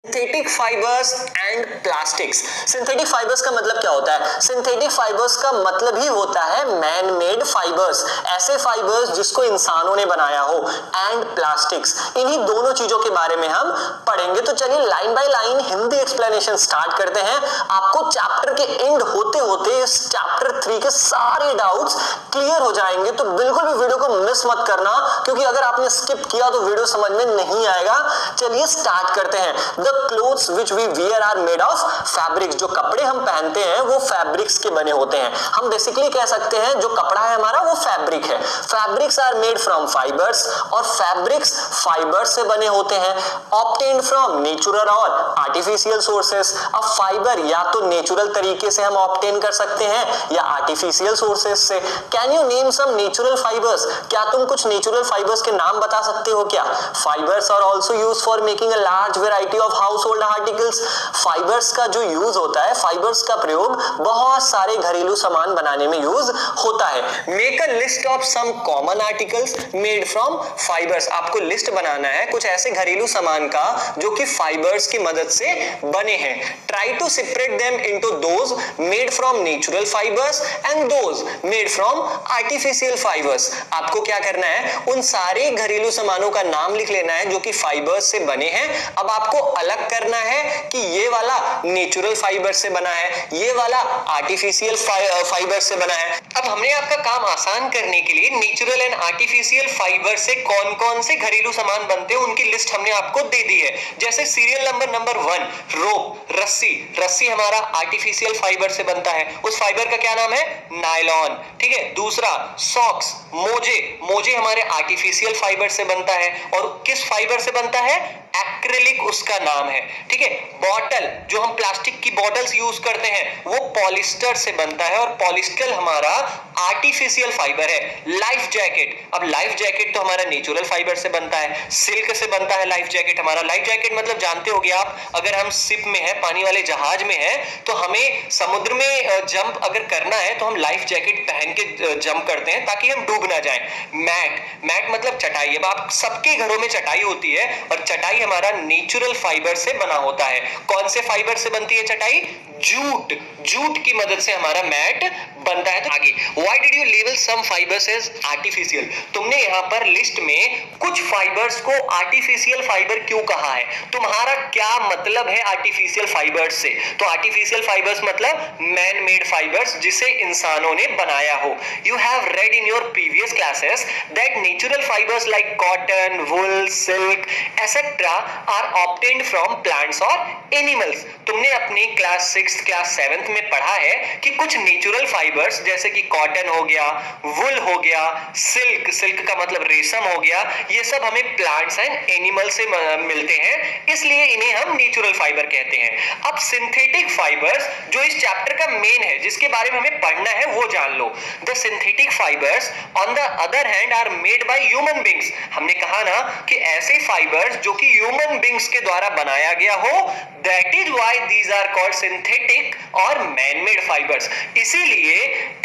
Synthetic fibres and plastics. Synthetic fibres का मतलब क्या होता है? सिंथेटिक फाइबर्स का मतलब ही होता है मैन मेड फाइबर्स, ऐसे फाइबर्स जिसको इंसानों ने बनाया हो, एंड प्लास्टिक्स। इन्हीं दोनों चीजों के बारे में हम पढ़ेंगे। तो चलिए line by line Hindi explanation start करते हैं। आपको चैप्टर के एंड होते होते इस चैप्टर 3 के सारे डाउट्स क्लियर हो जाएंगे, तो बिल्कुल भी वीडियो को मिस मत करना, क्योंकि अगर आपने स्किप किया तो वीडियो समझ में नहीं आएगा। चलिए स्टार्ट करते हैं। The clothes which we wear are made of fabrics. जो कपड़े हम पहनते हैं वो फैब्रिक्स के बने होते हैं। हम बेसिकली कह सकते हैं जो कपड़ा है हमारा वो फैब्रिक है। Fabrics are made from fibres, और फैब्रिक्स फाइबर से बने होते हैं। ऑब्टेन्ड फ्रॉम नेचुरल और आर्टिफिशियल सोर्सेस। अब फाइबर या तो नेचुरल तरीके से हम ऑब्टेन कर सकते हैं या आर्टिफिशियल सोर्सेस से। Can you name some natural fibres? क्या तुम कुछ नेचुरल फाइबर्स के नाम बता सकते हो क्या? Fibres are also use for making a large variety of household articles. Fibres का जो यूज होता है, फाइबर्स का प्रयोग बहुत सारे घरेलू सामान बनाने में यूज होता है। Make a list of some common articles made from fibres. आपको लिस्ट बनाना है कुछ ऐसे घरेलू सामान का जो कि फाइबर्स की मदद से बने हैं। Try to separate them into those made from natural fibres and those made from artificial fibres. आपको क्या करना है, उन सारे घरेलू सामानों का नाम लिख लेना है जो कि फाइबर्स से बने हैं। अब आपको अलग करना है कि ये वाला नेचुरल फाइबर से बना है, ये वाला आर्टिफिशियल फाइबर से बना है। अब हमने आपका काम आसान करने के लिए नेचुरल एंड आर्टिफिशियल फाइबर से कौन-कौन से घरेलू सामान बनते हैं उनकी लिस्ट हमने आपको दे दी है। जैसे सीरियल नंबर 1 रोप, रस्सी। रस्सी हमारा आर्टिफिशियल फाइबर से बनता है। उस फाइबर का क्या नाम है? नायलॉन। ठीक है। दूसरा सॉक्स, मोजे। मोजे हमारे आर्टिफिशियल फाइबर से बनता है। और किस फाइबर से बनता है? एक्रिलिक उसका नाम है। ठीक है। बॉटल, जो हम प्लास्टिक की बॉटल्स यूज करते हैं, वो पॉलिस्टर से बनता है, और पॉलिस्टर हमारा आर्टिफिशियल फाइबर है। लाइफ जैकेट, अब लाइफ जैकेट तो हमारा नेचुरल फाइबर से बनता है, सिल्क से बनता है लाइफ जैकेट हमारा। लाइफ जैकेट मतलब जानते होगे आप, अगर हम शिप में है, पानी वाले जहाज में है, तो हमें समुद्र में जंप अगर करना है तो हम लाइफ जैकेट पहन के जंप करते हैं ताकि हम डूब ना जाएं। मैट, मैट मतलब चटाई। अब आप सबके घरों में चटाई होती है, और चटाई हमारा नेचुरल फाइबर से बना होता है। कौन से फाइबर से बनती है चटाई? जूट। जूट की मदद से हमारा मैट बनता है। तो आगे, why did you label some fibres as artificial? तुमने यहाँ पर लिस्ट में कुछ फाइबर्स को आर्टिफिशियल फाइबर क्यों कहा है? तुम्हारा क्या मतलब है आर्टिफिशियल फाइबर्स से? तो आर्टिफिशियल फाइबर्स मतलब मैन मेड फाइबर्स जिसे इंसानों ने बनाया हो। You have read in your previous classes that natural fibres like cotton, wool, silk etcetera are obtained from plants और एनिमल्स। तुमने अपनी क्लास 6 क्लास 7 में पढ़ा है कि कुछ नेचुरल फाइबर्स जैसे कि कॉटन हो गया, वुल हो गया, सिल्क, सिल्क का मतलब रेशम हो गया, ये सब हमें प्लांट्स एंड एनिमल से मिलते हैं, इसलिए इन्हें हम नेचुरल फाइबर कहते हैं। अब सिंथेटिक फाइबर्स जो इस चैप्टर का मेन है, जिसके बारे में हमें पढ़ना है, वो जान लो। The synthetic fibres on the other hand are made by human beings. हमने कहा ना कि ऐसे फाइबर्स जो कि ह्यूमन बीइंग्स के द्वारा बनाया गया हो, that is why these are called synthetic और मैन मेड फाइबर्स। इसीलिए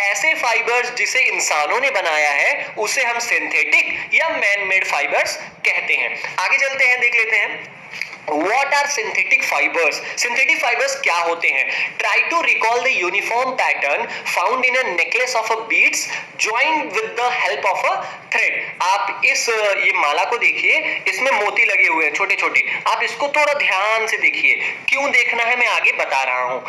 ऐसे फाइबर्स जिसे इंसानों ने बनाया है उसे हम सिंथेटिक या मैन मेड फाइबर्स कहते हैं। आगे चलते हैं, देख लेते हैं What are synthetic fibers? Synthetic fibers क्या होते हैं? Try to recall the uniform pattern found in a necklace of a beads joined with the help of a thread. आप इस ये माला को देखिए, इसमें मोती लगे हुए हैं छोटे छोटे। आप इसको थोड़ा ध्यान से देखिए। क्यों देखना है मैं आगे बता रहा हूं।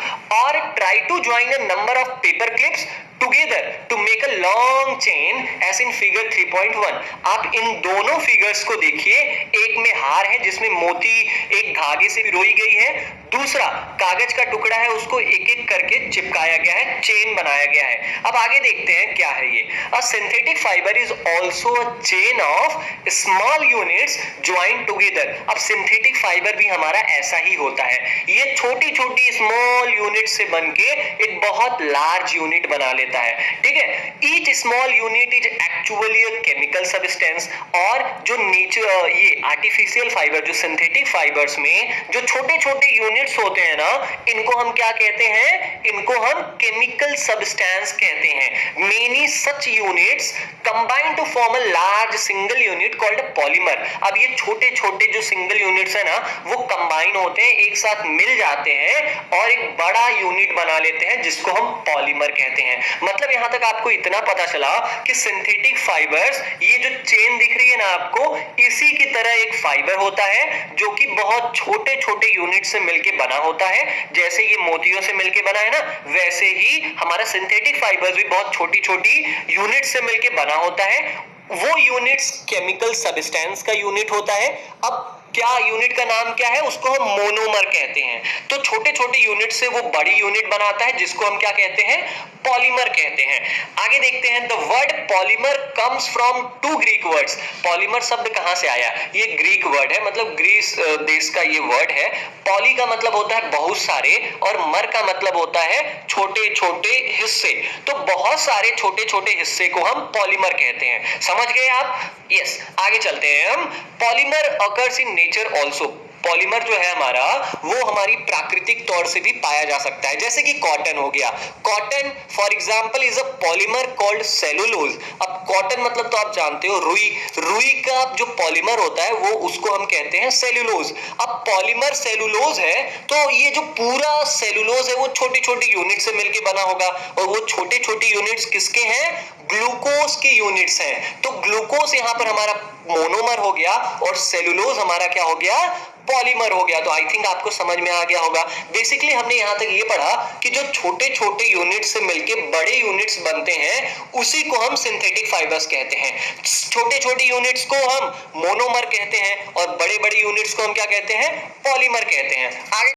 और try to join a number of paper clips together to make a long chain as in figure 3.1. आप इन दोनों फिगर्स को देखिए, एक में हार है जिसमें मोती एक धागे से पिरोई गई है, दूसरा कागज का टुकड़ा है, उसको एक एक करके चिपकाया गया है, चेन बनाया गया है। अब आगे देखते हैं क्या है ये। अ synthetic fibre is also a chain of small units joint together. अब सिंथेटिक फाइबर भी हमारा ऐसा ही होता है, ये छोटी छोटी स्मॉल यूनिट से बनके एक बहुत लार्ज यूनिट बना लेता देता है, ठीक है। Each small unit is actually a chemical substance, और जो नेचर ये आर्टिफिशियल फाइबर, जो सिंथेटिक फाइबर्स में जो छोटे छोटे यूनिट्स होते हैं ना, इनको हम क्या कहते हैं, इनको हम केमिकल सब्सटेंस कहते हैं। Many such units combine to form a large single unit called polymer. अब ये छोटे छोटे जो सिंगल यूनिट्स है ना, वो कंबाइन होते हैं, एक साथ मिल जाते हैं और एक बड़ा यूनिट बना लेते हैं जिसको हम पॉलीमर कहते हैं। मतलब यहां तक आपको इतना पता चला कि सिंथेटिक फाइबर्स, ये जो चेन दिख रही है ना आपको, इसी की तरह एक फाइबर होता है जो कि बहुत छोटे छोटे यूनिट से मिलकर बना होता है। जैसे ये मोतियों से मिलकर बना है ना, वैसे ही हमारा सिंथेटिक फाइबर्स भी बहुत छोटी छोटी यूनिट से मिलकर बना होता है। वो यूनिट्स केमिकल सब्सटेंस का यूनिट होता है। अब क्या यूनिट का नाम क्या है, उसको हम मोनोमर कहते हैं। तो छोटे छोटे यूनिट से वो बड़ी यूनिट बनाता है जिसको हम क्या कहते हैं, पॉलीमर कहते हैं। आगे देखते हैं, the word polymer comes from two Greek words. Polymer शब्द कहां से आया, ये ग्रीक वर्ड है, मतलब ग्रीस देश का ये वर्ड है। पॉली का मतलब होता है बहुत सारे, और मर का मतलब होता है छोटे छोटे हिस्से। तो बहुत सारे छोटे छोटे हिस्से को हम पॉलीमर कहते हैं। समझ गए आप? यस, आगे चलते हैं हम। Polymer occurs in nature also. Polymer जो है हमारा, वो हमारी प्राकृतिक तौर से भी पाया जा सकता है। जैसे कि कॉटन हो गया, cotton for example is a polymer called cellulose. अब कॉटन मतलब तो आप जानते हो रुई, रुई का जो पॉलीमर होता है वो उसको हम कहते हैं सेलुलोज। अब पॉलीमर सेलुलोज है, तो ये जो पूरा सेलुलोज है वो छोटी छोटी यूनिट से मिलकर बना होगा, और वो छोटे छोटे यूनिट्स किसके हैं, ग्लूकोज के यूनिट्स हैं। तो ग्लूकोज यहां पर हमारा मोनोमर हो गया और सेलुलोज हमारा क्या हो गया, पॉलीमर हो गया। तो आई थिंक आपको समझ में आ गया होगा। बेसिकली हमने यहां तक ये पढ़ा कि जो छोटे छोटे यूनिट से मिलके बड़े यूनिट्स बनते हैं, उसी को हम सिंथेटिक फाइबर्स कहते हैं। छोटे छोटे यूनिट्स को हम मोनोमर कहते हैं और बड़े बड़े यूनिट्स को हम क्या कहते हैं, पॉलीमर कहते हैं। आगे